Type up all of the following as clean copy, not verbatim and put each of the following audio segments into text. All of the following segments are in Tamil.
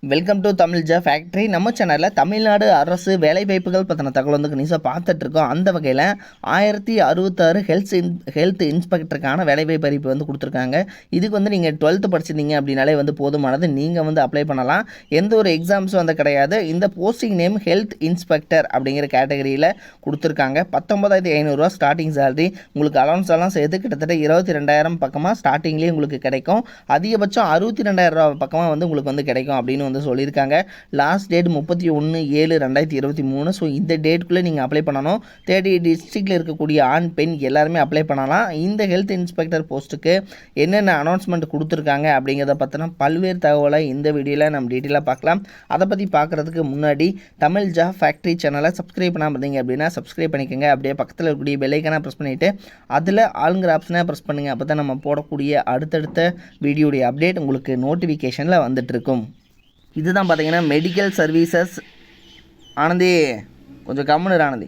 Welcome to Tamil factory. நம்ம சேனலில் தமிழ்நாடு அரசு வேலைவாய்ப்புகள் பற்றின தகவல் வந்து நியூஸாக பார்த்துட்ருக்கோம். அந்த வகையில் 1066 ஹெல்த் இன்ஸ்பெக்டருக்கான வேலைவாய்ப்பு அறிவிப்பு வந்து கொடுத்துருக்காங்க. இதுக்கு வந்து நீங்கள் 12th படிச்சிருந்தீங்க அப்படின்னாலே வந்து போதுமானது, நீங்கள் வந்து அப்ளை பண்ணலாம். எந்த ஒரு எக்ஸாம்ஸும் வந்து கிடையாது. இந்த போஸ்டிங் நேம் ஹெல்த் இன்ஸ்பெக்டர் அப்படிங்கிற கேட்டகரியில் கொடுத்துருக்காங்க. 19,500 ஸ்டார்டிங் சேலரி. உங்களுக்கு அலவன்ஸ் எல்லாம் சேர்த்து கிட்டத்தட்ட 22,000 பக்கமாக ஸ்டார்டிங்லேயே உங்களுக்கு கிடைக்கும். அதிகபட்சம் 62,000 பக்கமாக வந்து உங்களுக்கு வந்து கிடைக்கும் அப்படின்னு வந்து சொல்லியிருக்காங்க. Last date 31/7/2023. ஸோ இந்த டேட்டுக்குள்ளே நீங்கள் அப்ளை பண்ணணும். 30 டிஸ்ட்ரிக்டில் இருக்கக்கூடிய ஆண் பெண் எல்லாருமே அப்ளை பண்ணலாம். இந்த ஹெல்த் இன்ஸ்பெக்டர் போஸ்ட்டுக்கு என்னென்ன அனௌன்ஸ்மெண்ட் கொடுத்துருக்காங்க அப்படிங்கிறத பற்றின பல்வேறு தகவலை இந்த வீடியோவில் நம்ம டீட்டெயிலாக பார்க்கலாம். அதை பற்றி பார்க்குறதுக்கு முன்னாடி தமிழ் ஃபேக்ட்ரி சேனலை சப்ஸ்கிரைப் பண்ணாமல் இருந்தீங்க அப்படின்னா சப்ஸ்கிரைப் பண்ணிக்கோங்க. அப்படியே பக்கத்தில் இருக்கக்கூடிய பெல்லைக்கான ப்ரெஸ் பண்ணிவிட்டு அதில் ஆளுங்கிற ஆப்ஷனை ப்ரெஸ் பண்ணுங்கள். அப்போ தான் நம்ம போடக்கூடிய அடுத்தடுத்த வீடியோடைய அப்டேட் உங்களுக்கு நோட்டிஃபிகேஷனில் வந்துட்டுருக்கும். இதுதான் பார்த்தீங்கன்னா மெடிக்கல் சர்வீசஸ். ஆனந்தி கொஞ்சம் கம்முன்னு ஆனந்தி.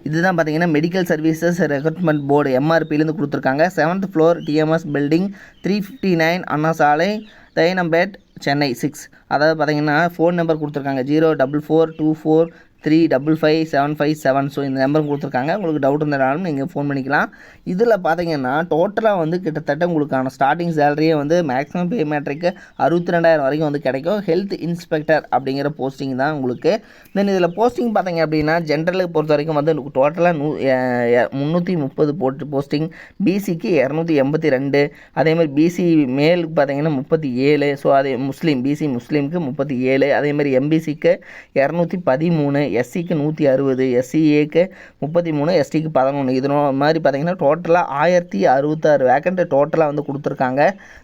இதுதான் பார்த்தீங்கன்னா மெடிக்கல் சர்வீசஸ் ரெக்ரூட்மெண்ட் போர்டு எம்ஆர்பிலேருந்து கொடுத்துருக்காங்க. 7th ஃப்ளோர் டிஎம்எஸ் பில்டிங் 359 அண்ணா சாலை, தைனம்பேட், சென்னை 6. அதாவது பார்த்தீங்கன்னா ஃபோன் நம்பர் கொடுத்துருக்காங்க 04424355757. ஸோ இந்த நம்பர் கொடுத்துருக்காங்க. உங்களுக்கு டவுட் இருந்தாலும் நீங்கள் ஃபோன் பண்ணிக்கலாம். இதில் பார்த்தீங்கன்னா டோட்டலாக வந்து கிட்டத்தட்ட உங்களுக்கான ஸ்டார்டிங் சேலரியே வந்து மேக்ஸிமம் பே மேட்ரிக்கு 62,000 வரைக்கும் வந்து கிடைக்கும். ஹெல்த் இன்ஸ்பெக்டர் அப்படிங்கிற போஸ்டிங் தான் உங்களுக்கு. தென் இதில் போஸ்டிங் பார்த்தீங்க அப்படின்னா ஜென்ரலுக்கு பொறுத்த வரைக்கும் வந்து டோட்டலாக 330 போஸ்டிங். பிசிக்கு 282. அதேமாதிரி பிசி மேலுக்கு பார்த்தீங்கன்னா 37. ஸோ அதே பிசி முஸ்லீமுக்கு 37. அதேமாதிரி எம்பிசிக்கு 213, எஸ்சிக்கு 160, எஸ்சிஏக்கு 33, எஸ்டிக்கு 11. இது மாதிரி பார்த்தீங்கன்னா டோட்டலாக 1066 வேக்கண்ட் டோட்டலாக வந்து கொடுத்துருக்காங்க.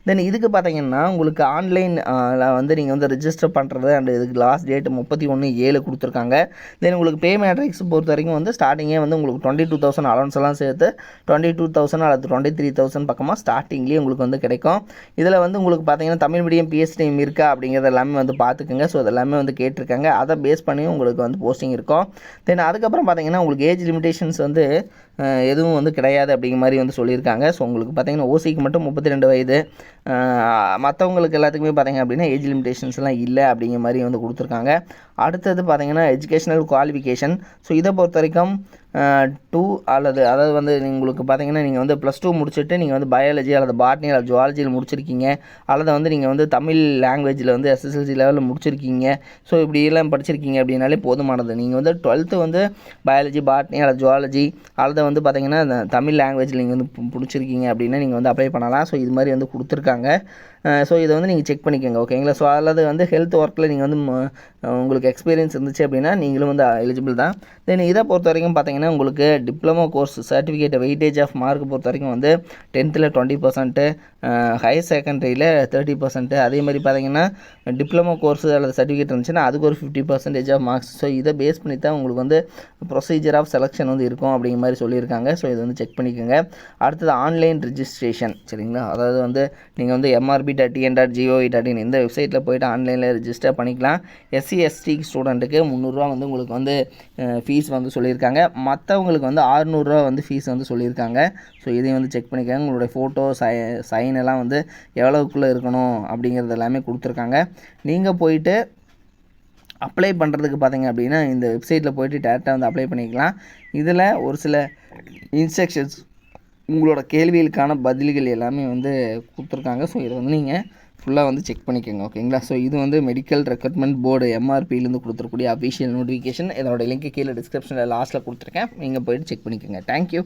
தென் இதுக்கு பார்த்தீங்கன்னா உங்களுக்கு ஆன்லைனில் வந்து நீங்கள் வந்து ரிஜிஸ்டர் பண்ணுறது அண்ட் இதுக்கு லாஸ்ட் டேட் 31/7 கொடுத்துருக்காங்க. தென் உங்களுக்கு பே மேட்ரிக்ஸ் பொறுத்த வரைக்கும் வந்து ஸ்டார்டிங்கே வந்து உங்களுக்கு 22,000 அலவன்ஸ் எல்லாம் சேர்த்து 22,000 அல்லது 23,000 பக்கமாக ஸ்டார்டிங்லேயே உங்களுக்கு வந்து கிடைக்கும். இதில் வந்து உங்களுக்கு பார்த்தீங்கன்னா தமிழ் மீடியம் பிஎஸ்டி இருக்கா அப்படிங்கிறது எல்லாமே வந்து பார்த்துக்குங்க. ஸோ அதெல்லாமே வந்து கேட்டிருக்காங்க. அதை பேஸ் பண்ணி உங்களுக்கு வந்து போஸ்டிங் இருக்கும். தென் அதுக்கப்புறம் பார்த்தீங்கன்னா உங்களுக்கு ஏஜ் லிமிடேஷன்ஸ் வந்து எதுவும் வந்து கிடையாது அப்படிங்கிற மாதிரி வந்து சொல்லியிருக்காங்க. ஸோ உங்களுக்கு பார்த்தீங்கன்னா ஓசிக்கு மட்டும் 32 வயது. மற்றவங்களுக்கு எல்லாத்துக்குமே பார்த்தீங்க அப்படின்னா ஏஜ் லிமிடேஷன்ஸ்லாம் இல்லை அப்படிங்கிற மாதிரி வந்து கொடுத்துருக்காங்க. அடுத்தது பார்த்தீங்கன்னா எஜுகேஷனல் குவாலிஃபிகேஷன். ஸோ இதை பொறுத்த வரைக்கும் 2 அல்லது அதாவது வந்து உங்களுக்கு பார்த்தீங்கன்னா நீங்கள் வந்து +2 முடிச்சுட்டு நீங்கள் வந்து பயாலஜி அல்லது பாட்னி அல்லது ஜுவாலஜியில் முடிச்சிருக்கீங்க, அல்லது வந்து நீங்கள் வந்து தமிழ் லாங்குவேஜில் வந்து எஸ்எஸ்எல்சி லெவலில் முடிச்சிருக்கீங்க. ஸோ இப்படியெல்லாம் படிச்சிருக்கீங்க அப்படின்னாலே போதுமானது. நீங்கள் வந்து 12th வந்து பயாலஜி, பாட்னி அல்லது ஜுவாலஜி அல்லது வந்து பார்த்தீங்கன்னா தமிழ் லாங்குவேஜில் நீங்கள் வந்து பிடிச்சிருக்கீங்க அப்படின்னா நீங்கள் வந்து அப்ளை பண்ணலாம். ஸோ இது மாதிரி வந்து கொடுத்துருக்காங்க. ஸோ இதை வந்து நீங்கள் செக் பண்ணிக்கோங்க, ஓகேங்களா. ஸோ அல்லது வந்து ஹெல்த் ஒர்க்கில் நீங்கள் வந்து உங்களுக்கு எக்ஸ்பீரியன்ஸ் இருந்துச்சு அப்படின்னா நீங்களும் வந்து எலிஜிபிள் தான். தென் இதை பொறுத்த வரைக்கும் பார்த்தீங்கன்னா உங்களுக்கு diploma course certificate weightage of mark பொறுத்த வரைக்கும் வந்து 10th 20%, ஹையர் செகண்டரியில் 30%. அதே மாதிரி பார்த்தீங்கன்னா டிப்ளமோ கோர்ஸ் அல்லது சர்டிஃபிகேட் இருந்துச்சுன்னா அதுக்கு ஒரு 50% ஆஃப் மார்க்ஸ். ஸோ இதை பேஸ் பண்ணி தான் உங்களுக்கு வந்து ப்ரொசீஜர் ஆஃப் செலெக்ஷன் வந்து இருக்கும் அப்படிங்கிற மாதிரி சொல்லியிருக்காங்க. ஸோ இதை வந்து செக் பண்ணிக்கோங்க. அடுத்தது ஆன்லைன் ரிஜிஸ்ட்ரேஷன், சரிங்களா. அதாவது வந்து நீங்கள் வந்து MRB.TN.gov.in இந்த வெப்சைட்டில் போய்ட்டு ஆன்லைனில் ரிஜிஸ்டர் பண்ணிக்கலாம். SC ST ஸ்டூடெண்ட்டுக்கு 300 வந்து உங்களுக்கு வந்து ஃபீஸ் வந்து சொல்லியிருக்காங்க. மற்றவங்களுக்கு வந்து 600 வந்து ஃபீஸ் வந்து சொல்லியிருக்காங்க. ஸோ இதையும் வந்து செக் பண்ணிக்கோங்க. உங்களுடைய ஃபோட்டோ சைன் எல்லாம் வந்து எவ்வளோக்குள்ளே இருக்கணும் அப்படிங்கிறது எல்லாமே கொடுத்துருக்காங்க. நீங்கள் போயிட்டு அப்ளை பண்ணுறதுக்கு பார்த்தீங்க அப்படின்னா இந்த வெப்சைட்டில் போய்ட்டு டேரெக்டாக வந்து அப்ளை பண்ணிக்கலாம். இதில் ஒரு சில இன்ஸ்ட்ரக்ஷன்ஸ், உங்களோட கேள்விகளுக்கான பதில்கள் எல்லாமே வந்து கொடுத்துருக்காங்க. ஸோ இதை வந்து நீங்கள் ஃபுல்லாக வந்து செக் பண்ணிக்கோங்க, ஓகேங்களா. ஸோ இது வந்து மெடிக்கல் ரெக்ரூட்மெண்ட் போர்டு எம்ஆர்பிலேருந்து கொடுத்துருக்கூடிய அஃபிஷியல் நோட்டிஃபிகேஷன். இதோட லிங்க் கீழே டிஸ்கிரிப்ஷனில் லாஸ்ட்டில் கொடுத்துருக்கேன். நீங்கள் போய்ட்டு செக் பண்ணிக்கோங்க. தேங்க்யூ.